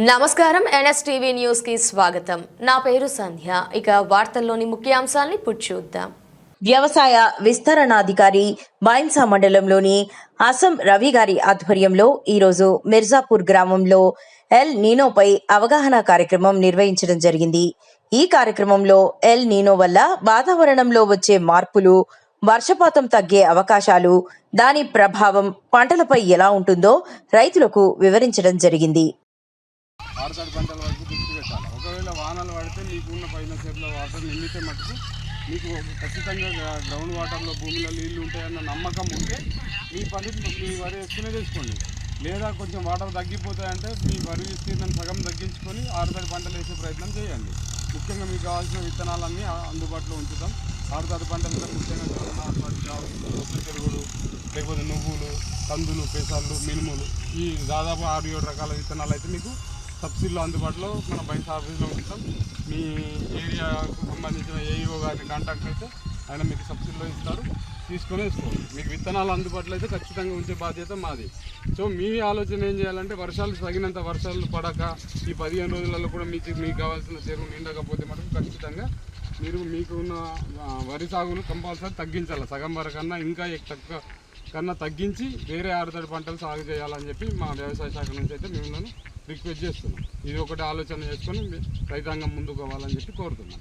నమస్కారం NSTV news కి స్వాగతం. నా పేరు సంధ్య. ఇక వార్తల్లోని ముఖ్యాంశాలను ఇప్పుడు చూద్దాం. వ్యవసాయ విస్తరణాధికారి బైన్సా మండలంలోని అసం రవి గారి ఆధ్వర్యంలో ఈరోజు మిర్జాపూర్ గ్రామంలో ఎల్ నీనోపై అవగాహన కార్యక్రమం నిర్వహించడం జరిగింది. ఈ కార్యక్రమంలో ఎల్ నీనో వల్ల వాతావరణంలో వచ్చే మార్పులు, వర్షపాతం తగ్గే అవకాశాలు, దాని ప్రభావం పంటలపై ఎలా ఉంటుందో రైతులకు వివరించడం జరిగింది. ఆరుతడి పంటల వరకు దృష్టి పెట్టాలి. ఒకవేళ వానలు పడితే మీకున్న పైన చెట్ల వాటర్ నిండితే మటుకు మీకు ఖచ్చితంగా గ్రౌండ్ వాటర్లో భూమిలో నీళ్లు ఉంటాయన్న నమ్మకం ఉంటే మీ పని మీ వరి వేసుకునే చేసుకోండి. లేదా కొంచెం వాటర్ తగ్గిపోతాయంటే మీ వరి విస్తీర్ణం సగం తగ్గించుకొని ఆరుతడి పంటలు వేసే ప్రయత్నం చేయండి. ముఖ్యంగా మీకు కావాల్సిన విత్తనాలన్నీ అందుబాటులో ఉంచుతాం. ఆరుతడి పంటలు ముఖ్యంగా చెరుగుడు, లేకపోతే నువ్వులు, కందులు, పెసళ్ళు, మినుములు, ఈ దాదాపు 6-7 రకాల విత్తనాలు అయితే మీకు సబ్సిడీలో అందుబాటులో మన బైన్స్ ఆఫీస్లో ఉంటాం. మీ ఏరియాకు సంబంధించిన ఏఈఓ గారిని కాంటాక్ట్ అయితే ఆయన మీకు సబ్సిడీలో ఇస్తారు, తీసుకొని వేసుకోండి. మీకు విత్తనాలు అందుబాటులో అయితే ఖచ్చితంగా ఉంచే బాధ్యత మాది. సో మీ ఆలోచన ఏం చేయాలంటే వర్షాలు తగినంత వర్షాలు పడక ఈ 15 రోజులలో కూడా మీకు కావాల్సిన చెరువు నిండకపోతే మటుకు ఖచ్చితంగా మీకు ఉన్న వరి సాగును కంపల్సరీ తగ్గించాలి. సగం వరకన్నా ఇంకా తక్కువ కన్నా తగ్గించి వేరే ఆరుతడి పంటలు సాగు చేయాలని చెప్పి మా వ్యవసాయ శాఖ నుంచి అయితే మిమ్మల్ని రిక్వెస్ట్ చేస్తున్నాం. ఇది ఒకటి ఆలోచన చేసుకొని రైతాంగం ముందుకు పోవాలని చెప్పి కోరుతున్నాం.